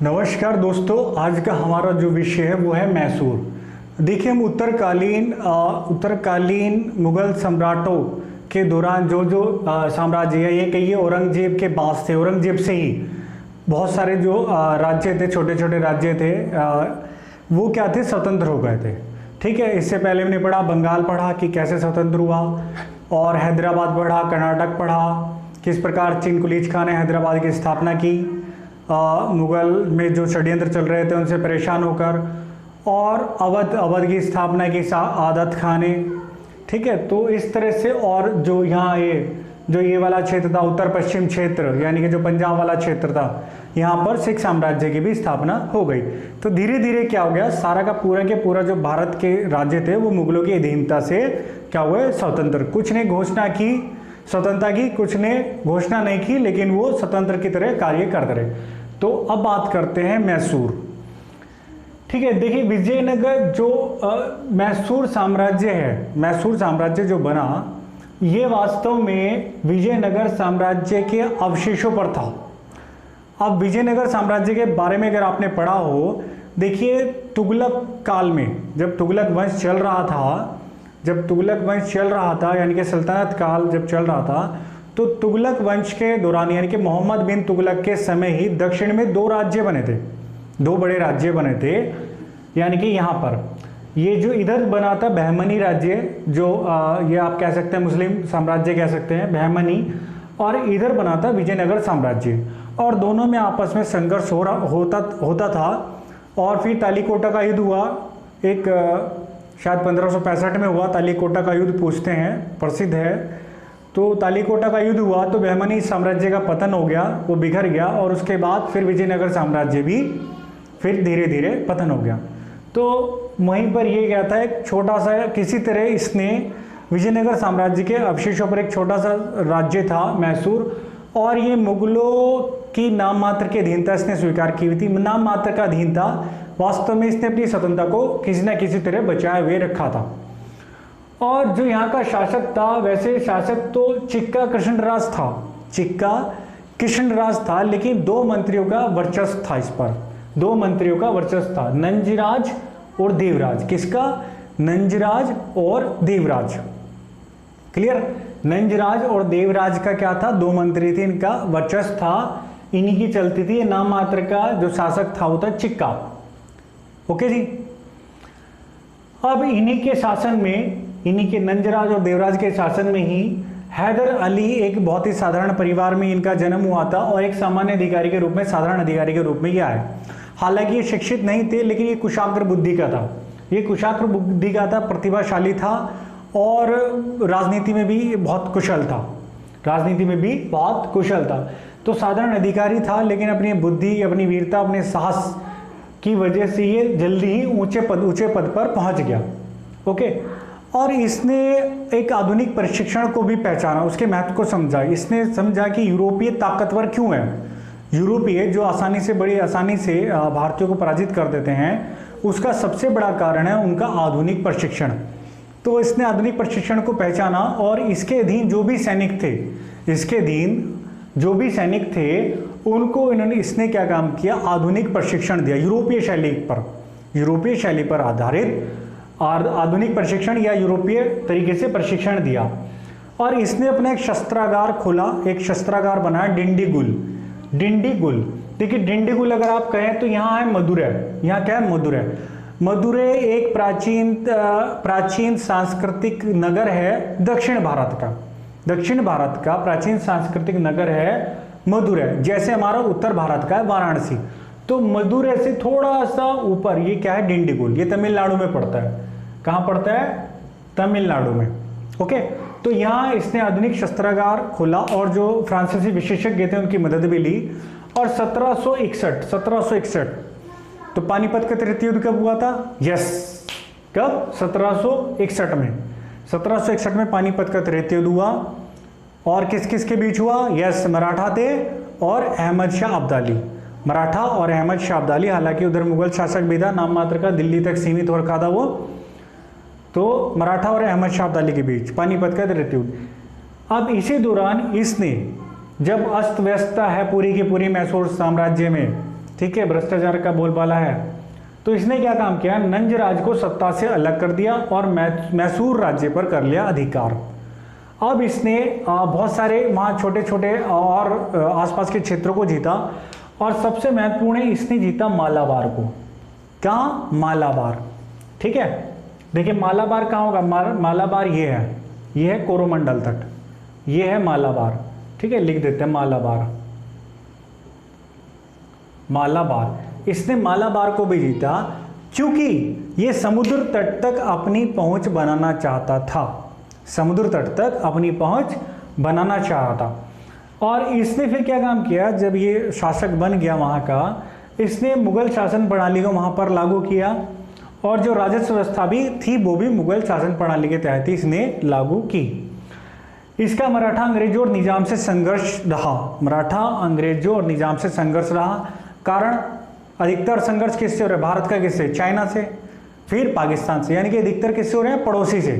नमस्कार दोस्तों, आज का हमारा जो विषय है वो है मैसूर। देखिए, हम उत्तरकालीन मुगल सम्राटों के दौरान जो जो साम्राज्य है, ये कहिए औरंगजेब के बाद से, औरंगजेब से ही बहुत सारे जो राज्य थे, छोटे छोटे राज्य थे, वो क्या थे, स्वतंत्र हो गए थे। ठीक है, इससे पहले हमने पढ़ा, बंगाल पढ़ा कि कैसे स्वतंत्र हुआ, और हैदराबाद पढ़ा, कर्नाटक पढ़ा, किस प्रकार चिंकुलीज खान ने हैदराबाद की स्थापना की, मुगल में जो षड्यंत्र चल रहे थे उनसे परेशान होकर, और अवध की स्थापना की आदत खान ने। ठीक है, तो इस तरह से, और जो यहाँ ये वाला क्षेत्र था, उत्तर पश्चिम क्षेत्र, यानी कि जो पंजाब वाला क्षेत्र था, यहाँ पर सिख साम्राज्य की भी स्थापना हो गई। तो धीरे धीरे क्या हो गया, सारा का पूरा के पूरा जो भारत के राज्य थे वो मुगलों की अधीनता से क्या हुए, स्वतंत्र। कुछ ने घोषणा की स्वतंत्रता की, कुछ ने घोषणा नहीं की, लेकिन वो स्वतंत्र की तरह कार्य करते रहे। तो अब बात करते हैं मैसूर। ठीक है, देखिए, विजयनगर जो मैसूर साम्राज्य है, मैसूर साम्राज्य जो बना, ये वास्तव में विजयनगर साम्राज्य के अवशेषों पर था। अब विजयनगर साम्राज्य के बारे में अगर आपने पढ़ा हो, देखिए, तुगलक काल में जब तुगलक वंश चल रहा था, यानी कि सल्तनत काल जब चल रहा था, तो तुगलक वंश के दौरान, यानी कि मोहम्मद बिन तुगलक के समय ही दक्षिण में दो राज्य बने थे, दो बड़े राज्य बने थे। यानी कि यहाँ पर ये जो इधर बना था बहमनी राज्य, जो ये आप कह सकते हैं मुस्लिम साम्राज्य कह सकते हैं, बहमनी, और इधर बना था विजयनगर साम्राज्य, और दोनों में आपस में संघर्ष होता था। और फिर तालीकोटा का युद्ध हुआ, एक शायद 1565 में हुआ तालीकोटा का युद्ध, पूछते हैं, प्रसिद्ध है। तो तालीकोटा का युद्ध हुआ तो बहमनी साम्राज्य का पतन हो गया, वो बिखर गया, और उसके बाद फिर विजयनगर साम्राज्य भी फिर धीरे धीरे पतन हो गया। तो वहीं पर ये क्या था, एक छोटा सा, किसी तरह इसने विजयनगर साम्राज्य के अवशेषों पर एक छोटा सा राज्य था मैसूर, और ये मुगलों की नाम मात्र की अधीनता इसने स्वीकार की हुई थी। नाम मात्र का अधीन था, वास्तव में इसने अपनी स्वतंत्रता को किसी न किसी तरह बचाए हुए रखा था। और जो यहाँ का शासक था, वैसे शासक तो चिक्का कृष्णराज था, लेकिन दो मंत्रियों का वर्चस्व था इस पर, दो मंत्रियों का वर्चस्व था, नंजराज और देवराज। किसका? नंजराज और देवराज। क्लियर? नंजराज और देवराज का क्या था, दो मंत्री थे, इनका वर्चस्व था, इन्हीं की चलती थी। नाम मात्र का जो शासक था वो था चिक्का। ओके जी। अब इन्हीं के शासन में, इन्हीं के नंजराज और देवराज के शासन में ही हैदर अली, एक बहुत ही साधारण परिवार में इनका जन्म हुआ था, और एक सामान्य अधिकारी के रूप में, साधारण अधिकारी के रूप में ये आए। हालांकि ये शिक्षित नहीं थे, लेकिन ये कुशाग्र बुद्धि का था, प्रतिभाशाली था, और राजनीति में भी बहुत कुशल था। तो साधारण अधिकारी था, लेकिन अपनी बुद्धि, अपनी वीरता, अपने साहस की वजह से ये जल्दी ही ऊंचे पद पर पहुंच गया। ओके। और इसने एक आधुनिक प्रशिक्षण को भी पहचाना, उसके महत्व को समझा। इसने समझा कि यूरोपीय ताकतवर क्यों है, यूरोपीय जो बड़ी आसानी से भारतीयों को पराजित कर देते हैं, उसका सबसे बड़ा कारण है उनका आधुनिक प्रशिक्षण। तो इसने आधुनिक प्रशिक्षण को पहचाना, और इसके अधीन जो भी सैनिक थे उनको इसने क्या काम किया, आधुनिक प्रशिक्षण दिया, यूरोपीय शैली पर आधारित आधुनिक प्रशिक्षण या यूरोपीय तरीके से प्रशिक्षण दिया। और इसने अपना एक शस्त्रागार खोला, एक शस्त्रागार बनाया, डिंडीगुल। देखिए, डिंडीगुल अगर आप कहें तो यहाँ है मदुरै। यहाँ क्या है, मदुरै एक प्राचीन सांस्कृतिक नगर है दक्षिण भारत का प्राचीन सांस्कृतिक नगर है मदुरै, जैसे हमारा उत्तर भारत का है वाराणसी। तो मदुरै से थोड़ा सा ऊपर ये क्या है, डिंडीगुल। ये तमिलनाडु में पड़ता है। कहाँ पड़ता है? तमिलनाडु में। ओके। तो यहाँ इसने आधुनिक शस्त्रागार खोला, और जो फ्रांसीसी विशेषज्ञ थे उनकी मदद भी ली। और 1761 तो पानीपत का तृतीय युद्ध कब हुआ था? यस, कब? 1761 में पानीपत का तृतीय युद्ध हुआ। और किस किस के बीच हुआ? यस, मराठा थे और अहमद शाह अब्दाली। हालांकि उधर मुगल शासक भी था, नाम मात्र का, दिल्ली तक सीमित हो रखा था वो। तो मराठा और अहमद शाह अब्दाली के बीच पानीपत का तृतीय युद्ध। अब इसी दौरान इसने, जब अस्त व्यस्तता है पूरी की पूरी मैसूर साम्राज्य में, ठीक है, भ्रष्टाचार का बोलबाला है। तो इसने क्या काम किया, नंज राज को सत्ता से अलग कर दिया और मैसूर राज्य पर कर लिया अधिकार। अब इसने बहुत सारे वहाँ छोटे छोटे और आसपास के क्षेत्रों को जीता, और सबसे महत्वपूर्ण है इसने जीता मालाबार को। कहाँ, मालाबार, ठीक है। देखिए मालाबार कहाँ होगा, मालाबार ये है कोरोमंडल तट, ये है मालाबार, ठीक है, लिख देते हैं मालाबार। मालाबार, इसने मालाबार को भी जीता क्योंकि ये समुद्र तट तक अपनी पहुंच बनाना चाहता था, समुद्र तट तक अपनी पहुंच बनाना चाहता था। और इसने फिर क्या काम किया, जब ये शासक बन गया वहाँ का, इसने मुगल शासन प्रणाली को वहाँ पर लागू किया, और जो राजस्व व्यवस्था भी थी वो भी मुगल शासन प्रणाली के तहत इसने लागू की। इसका मराठा अंग्रेजों और निजाम से संघर्ष रहा, मराठा अंग्रेजों और निजाम से संघर्ष रहा। कारण अधिकतर संघर्ष किससे हो रहा है, भारत का किससे, चाइना से, फिर पाकिस्तान से, यानी कि अधिकतर किससे हो रहे हैं, पड़ोसी से,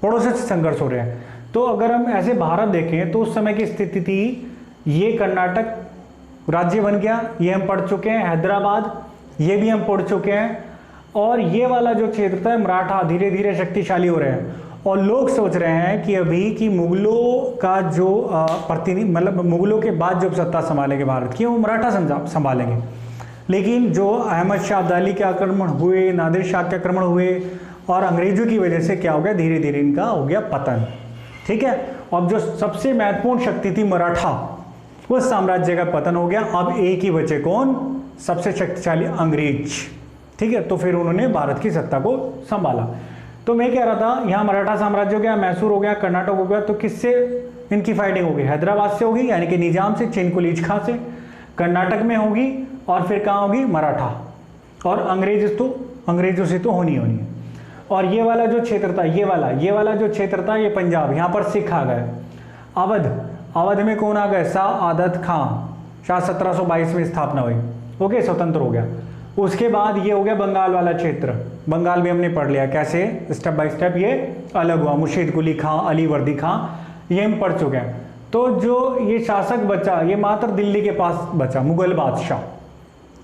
पड़ोसी से संघर्ष हो रहे हैं। तो अगर हम ऐसे भारत देखें तो उस समय की स्थिति थी, ये कर्नाटक राज्य बन गया, ये हम पढ़ चुके हैं, हैदराबाद ये भी हम पढ़ चुके हैं, और ये वाला जो क्षेत्र था मराठा धीरे धीरे शक्तिशाली हो रहे हैं। और लोग सोच रहे हैं कि अभी की मुगलों का जो प्रतिनिधि, मतलब मुगलों के बाद जो सत्ता संभालेंगे भारत की, वो मराठा संभालेंगे। लेकिन जो अहमद शाह अब्दाली के आक्रमण हुए, नादिर शाह के आक्रमण हुए, और अंग्रेजों की वजह से क्या हो गया, धीरे धीरे इनका हो गया पतन, ठीक है। अब जो सबसे महत्वपूर्ण शक्ति थी मराठा, उस साम्राज्य का पतन हो गया। अब एक ही बचे कौन, सबसे शक्तिशाली अंग्रेज, ठीक है। तो फिर उन्होंने भारत की सत्ता को संभाला। तो मैं कह रहा था यहाँ मराठा साम्राज्य हो गया, मैसूर हो गया, कर्नाटक हो गया, तो किससे इनकी फाइटिंग होगी, हैदराबाद से होगी, यानी कि निजाम से, चिनकुलीज खां से, कर्नाटक में होगी, और फिर कहाँ होगी, मराठा, और अंग्रेजों से तो होनी है। और ये वाला जो क्षेत्र था, ये वाला जो क्षेत्र था, ये पंजाब, यहाँ पर सिख आ गए। अवध में कौन आ गए, शाह आदत खां, शाह 1722 में स्थापना हुई, ओके, स्वतंत्र हो गया। उसके बाद ये हो गया बंगाल वाला क्षेत्र, बंगाल भी हमने पढ़ लिया कैसे स्टेप बाय स्टेप ये अलग हुआ, मुर्शीद कुली खां, अली वर्दी खां, ये हम पढ़ चुके हैं। तो जो ये शासक बचा, ये मात्र दिल्ली के पास बचा, मुगल बादशाह,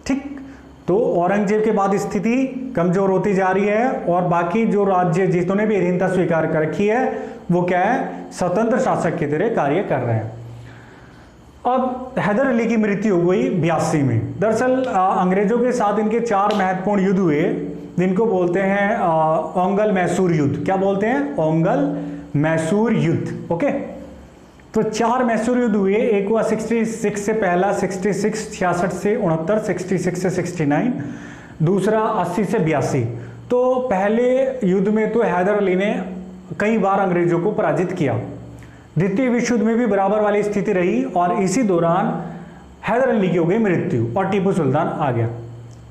ठीक। तो औरंगजेब के बाद स्थिति कमजोर होती जा रही है, और बाकी जो राज्य जिन्होंने भी अधीनता स्वीकार कर रखी है, वो क्या है, स्वतंत्र शासक की तरह कार्य कर रहे हैं। अब हैदर अली की मृत्यु हो गई 82 में। दरअसल अंग्रेजों के साथ इनके 4 महत्वपूर्ण युद्ध हुए, जिनको बोलते हैं ओंगल मैसूर युद्ध। क्या बोलते हैं, ओंगल मैसूर युद्ध, ओके। तो 4 मैसूर युद्ध हुए, एक हुआ 66 से पहला, 66 66 से 69, 66 से 69, दूसरा 80 से 82। तो पहले युद्ध में तो हैदर अली ने कई बार अंग्रेजों को पराजित किया। द्वितीय विश्व युद्ध में भी बराबर वाली स्थिति रही, और इसी दौरान हैदर अली की हो गई मृत्यु और टीपू सुल्तान आ गया,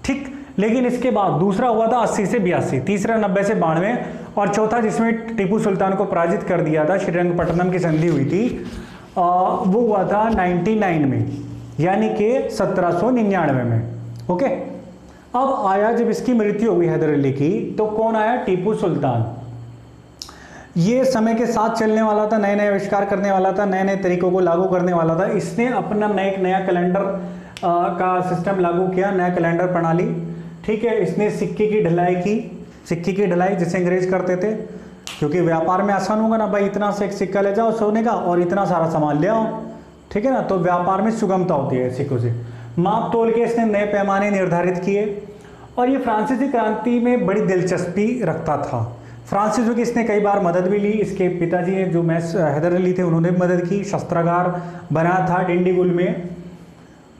ठीक। लेकिन इसके बाद दूसरा हुआ था 80 से 82, तीसरा 90 से 92, और चौथा जिसमें टीपू सुल्तान को पराजित कर दिया था, श्रीरंगपट्टनम की संधि हुई थी, वो हुआ था 99 में, यानी कि 1799 में, ओके। अब आया जब इसकी मृत्यु हो गई हैदर अली की, तो कौन आया, टीपू सुल्तान। ये समय के साथ चलने वाला था, नए नए आविष्कार करने वाला था, नए नए तरीकों को लागू करने वाला था। इसने अपना नया कैलेंडर का सिस्टम लागू किया, नया कैलेंडर प्रणाली, ठीक है। इसने सिक्के की ढलाई की, सिक्के की ढलाई जिसे अंग्रेज करते थे, क्योंकि व्यापार में आसान होगा ना भाई, इतना से एक सिक्का ले जाओ सोने का और इतना सारा सामान ले आओ, ठीक है ना। तो व्यापार में सुगमता होती है सिक्कों से। माप तोल के इसने नए पैमाने निर्धारित किए, और ये फ्रांसीसी क्रांति में बड़ी दिलचस्पी रखता था। फ्रांसीसियों की इसने कई बार मदद भी ली। इसके पिताजी हैं जो हैदर अली थे, उन्होंने भी मदद की, शस्त्रागार बनाया था डिंडीगुल में।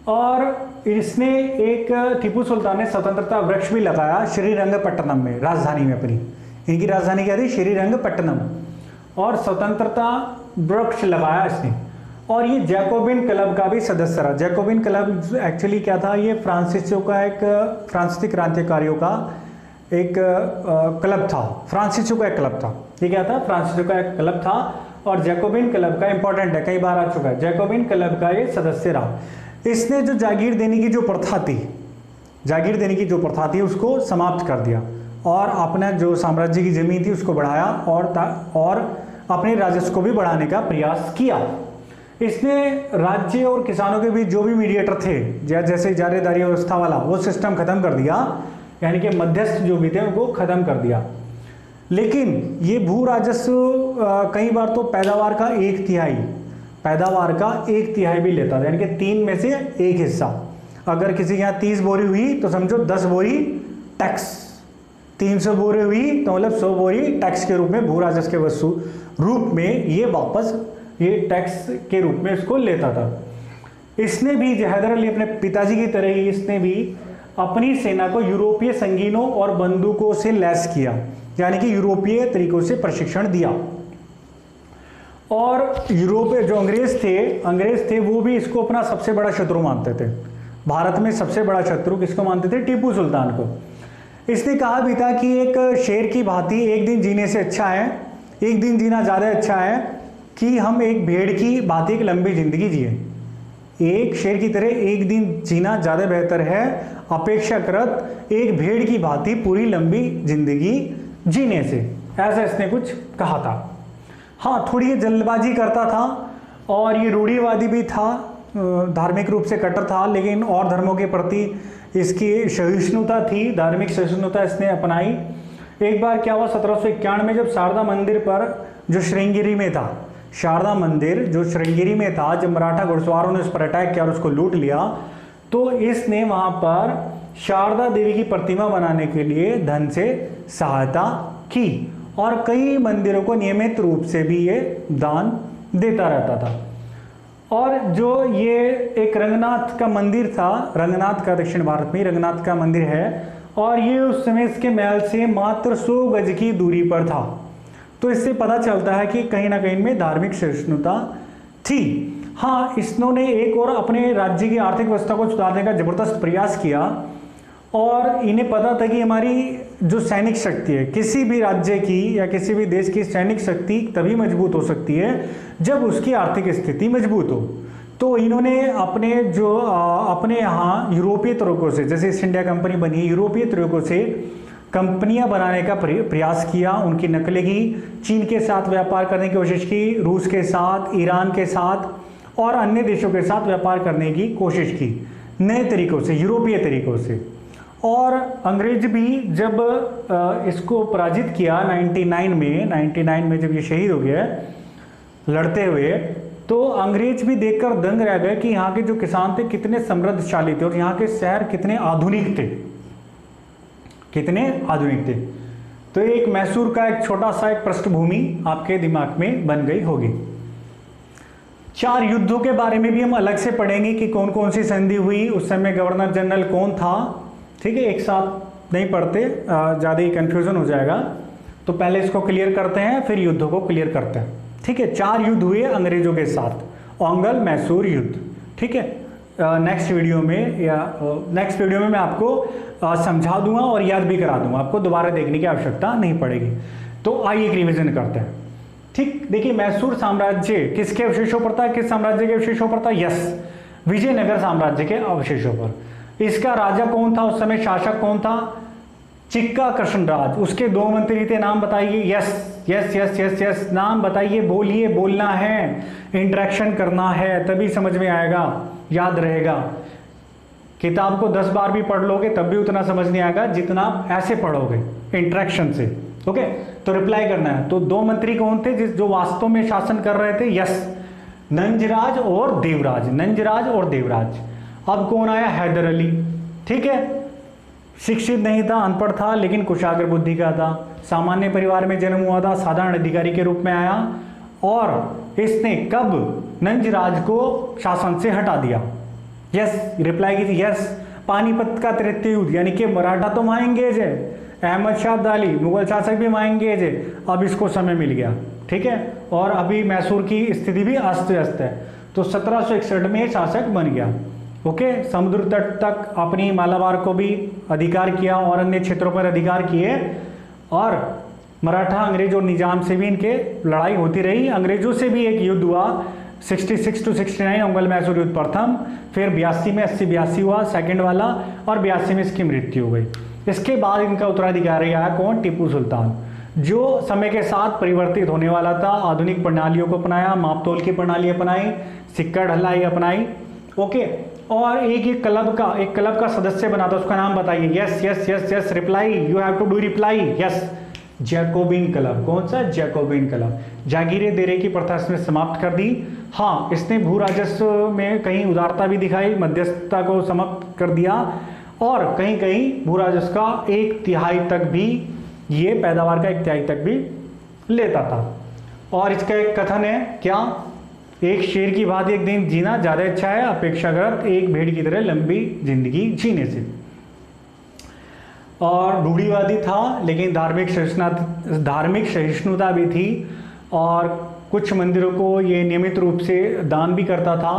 और इसने एक टीपू सुल्तान ने स्वतंत्रता वृक्ष भी लगाया श्रीरंगपट्टनम में, राजधानी में अपनी। इनकी राजधानी क्या थी, श्रीरंगपट्टनम, और स्वतंत्रता वृक्ष लगाया इसने। और ये जैकोबिन क्लब का भी सदस्य रहा। जैकोबिन क्लब एक्चुअली क्या था, ये फ्रांसीसियों का एक, फ्रांसीसी क्रांतिकारियों का एक क्लब था, फ्रांसीसियों का एक क्लब था। ये क्या था, फ्रांसीसियों का एक क्लब था, और जैकोबिन क्लब का इंपॉर्टेंट है, कई बार आ चुका है, जैकोबिन क्लब का ये सदस्य रहा। इसने जो जागीर देने की जो प्रथा थी, जागीर देने की जो प्रथा थी उसको समाप्त कर दिया, और अपना जो साम्राज्य की जमीन थी उसको बढ़ाया, और अपने राजस्व को भी बढ़ाने का प्रयास किया। इसने राज्य और किसानों के बीच जो भी मीडिएटर थे, जैसे इजारेदारी व्यवस्था वाला, वो सिस्टम खत्म कर दिया, यानी कि मध्यस्थ जो भी थे उनको खत्म कर दिया। लेकिन ये भू राजस्व कई बार तो पैदावार का 1/3 भी लेता था, यानी कि 3 में से 1 हिस्सा। अगर किसी के यहाँ 30 बोरी हुई तो समझो 10 बोरी टैक्स, 300 बोरी हुई तो मतलब 100 बोरी टैक्स के रूप में, भू राजस्व के वस्तु रूप में ये वापस ये टैक्स के रूप में इसको लेता था। इसने भी, हैदर अली अपने पिताजी की तरह ही, इसने भी अपनी सेना को यूरोपीय संगीनों और बंदूकों से लैस किया, यानी कि यूरोपीय तरीकों से प्रशिक्षण दिया। और यूरोपीय जो अंग्रेज थे वो भी इसको अपना सबसे बड़ा शत्रु मानते थे। भारत में सबसे बड़ा शत्रु किसको मानते थे? टीपू सुल्तान को। इसने कहा भी था कि एक शेर की भांति एक दिन जीने से अच्छा है, एक दिन जीना ज़्यादा अच्छा है कि हम एक भेड़ की भांति एक लंबी जिंदगी जिए। एक शेर की तरह एक दिन जीना ज़्यादा बेहतर है अपेक्षाकृत एक भेड़ की भांति पूरी लंबी जिंदगी जीने से, ऐसा इसने कुछ कहा था। हाँ, थोड़ी ये जल्दबाजी करता था और ये रूढ़िवादी भी था, धार्मिक रूप से कट्टर था, लेकिन और धर्मों के प्रति इसकी सहिष्णुता थी, धार्मिक सहिष्णुता इसने अपनाई। एक बार क्या हुआ, 1791 में जब शारदा मंदिर पर जो श्रृंगेरी में था, शारदा मंदिर जो श्रृंगेरी में था, जब मराठा घुड़सवारों ने उस पर अटैक किया और उसको लूट लिया, तो इसने वहाँ पर शारदा देवी की प्रतिमा बनाने के लिए धन से सहायता की और कई मंदिरों को नियमित रूप से भी ये दान देता रहता था। और जो ये एक रंगनाथ का मंदिर था, रंगनाथ का दक्षिण भारत में रंगनाथ का मंदिर है, और ये उस समय इसके महल से मात्र 100 गज की दूरी पर था। तो इससे पता चलता है कि कहीं ना कहीं में धार्मिक सहिष्णुता थी। हाँ, इन्होंने एक और अपने राज्य की आर्थिक व्यवस्था को सुधारने का जबरदस्त प्रयास किया और इन्हें पता था कि हमारी जो सैनिक शक्ति है, किसी भी राज्य की या किसी भी देश की सैनिक शक्ति तभी मजबूत हो सकती है जब उसकी आर्थिक स्थिति मजबूत हो। तो इन्होंने अपने यहाँ यूरोपीय तरीकों से, जैसे ईस्ट इंडिया कंपनी बनी, यूरोपीय तरीकों से कंपनियां बनाने का प्रयास किया, उनकी नकलें की, चीन के साथ व्यापार करने की कोशिश की, रूस के साथ, ईरान के साथ और अन्य देशों के साथ व्यापार करने की कोशिश की नए तरीकों से, यूरोपीय तरीकों से। और अंग्रेज भी जब इसको पराजित किया 99 में जब ये शहीद हो गया लड़ते हुए, तो अंग्रेज भी देखकर दंग रह गए कि यहाँ के जो किसान थे कितने समृद्धशाली थे और यहाँ के शहर कितने आधुनिक थे, तो एक मैसूर का एक छोटा सा एक पृष्ठभूमि आपके दिमाग में बन गई होगी। 4 युद्धों के बारे में भी हम अलग से पढ़ेंगे कि कौन कौन सी संधि हुई, उस समय गवर्नर जनरल कौन था। ठीक है, एक साथ नहीं पढ़ते, ज़्यादा ही कन्फ्यूजन हो जाएगा, तो पहले इसको क्लियर करते हैं फिर युद्धों को क्लियर करते हैं। ठीक है, 4 युद्ध हुए अंग्रेजों के साथ, ओंगल मैसूर युद्ध। ठीक है, नेक्स्ट वीडियो में मैं आपको समझा दूंगा और याद भी करा दूंगा, आपको दोबारा देखने की आवश्यकता नहीं पड़ेगी। तो आइए एक रिवीजन करते हैं। ठीक, देखिए मैसूर साम्राज्य किसके अवशेषों पर था, किस साम्राज्य के अवशेषों पर था? यस, विजयनगर साम्राज्य के अवशेषों पर। इसका राजा कौन था उस समय, शासक कौन था? चिक्का कृष्णराज। उसके 2 मंत्री थे, नाम बताइए। Yes yes yes yes yes, नाम बताइए, बोलिए, बोलना है, इंटरेक्शन करना है, तभी समझ में आएगा, याद रहेगा। किताब को 10 बार भी पढ़ लोगे तब भी उतना समझ नहीं आएगा जितना आप ऐसे पढ़ोगे इंटरेक्शन से। ओके, तो रिप्लाई करना है। तो 2 मंत्री कौन थे जो वास्तव में शासन कर रहे थे? यस, नंजराज और देवराज, नंजराज और देवराज। अब कौन आया? हैदर अली। ठीक है, शिक्षित नहीं था, अनपढ़ था, लेकिन कुशाग्र बुद्धि का था, सामान्य परिवार में जन्म हुआ था, साधारण अधिकारी के रूप में आया और इसने कब नंजराज को शासन से हटा दिया? यस, रिप्लाई कीजिए। यस, पानीपत का तृतीय युद्ध, यानी कि मराठा तो वहां एंगेज है, अहमद शाह अब्दाली मुगल शासक भी वहां एंगेज है, अब इसको समय मिल गया। ठीक है, और अभी मैसूर की स्थिति भी अस्त व्यस्त है, तो 1761 में शासक बन गया। ओके, समुद्र तट तक अपनी मालाबार को भी अधिकार किया और अन्य क्षेत्रों पर अधिकार किए, और मराठा अंग्रेज और निजाम से भी इनके लड़ाई होती रही। अंग्रेजों से भी एक युद्ध हुआ 66 to 69, ओंगल मैसूर युद्ध प्रथम, फिर 82 में 80-82 हुआ सेकंड वाला, और 82 में इसकी मृत्यु हो गई। इसके बाद इनका उत्तराधिकारी आया कौन? टीपू सुल्तान। जो समय के साथ परिवर्तित होने वाला था, आधुनिक प्रणालियों को अपनाया, मापतोल की प्रणाली अपनाई, सिक्का ढलाई अपनाई। ओके, और एक क्लब का सदस्य बना था, उसका नाम बताइए। Yes yes yes yes, reply, you have to do reply. Yes, Jacobin club. कौन सा? Jacobin club. जागीरें देने की प्रथा इसने समाप्त कर दी। हाँ, इसने भू राजस्व में कहीं उदारता भी दिखाई, मध्यस्थता को समाप्त कर दिया, और कहीं कहीं भू राजस्व का 1/3 तक भी, ये पैदावार का 1/3 तक भी लेता था। और इसका एक कथन है क्या? एक शेर की भांति एक दिन जीना ज्यादा अच्छा है अपेक्षाकृत एक भेड़ की तरह लंबी जिंदगी जीने से। और रूढ़िवादी था, लेकिन धार्मिक सहिष्णुता भी थी, और कुछ मंदिरों को ये नियमित रूप से दान भी करता था,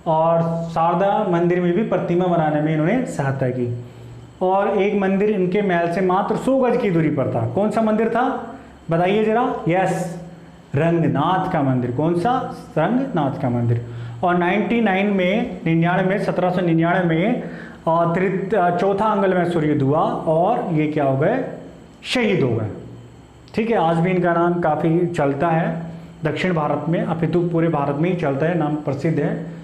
और शारदा मंदिर में भी प्रतिमा बनाने में इन्होंने सहायता की। और एक मंदिर इनके महल से मात्र 100 गज की दूरी पर था। कौन सा मंदिर था? बताइए जरा। यस, रंगनाथ का मंदिर। कौन सा? रंगनाथ का मंदिर। और 1799 में चौथा अंगल में सूर्योदय हुआ, और ये क्या हो गए? शहीद हो गए। ठीक है, आज भी इनका नाम काफ़ी चलता है दक्षिण भारत में, अपितु पूरे भारत में ही चलता है, नाम प्रसिद्ध है।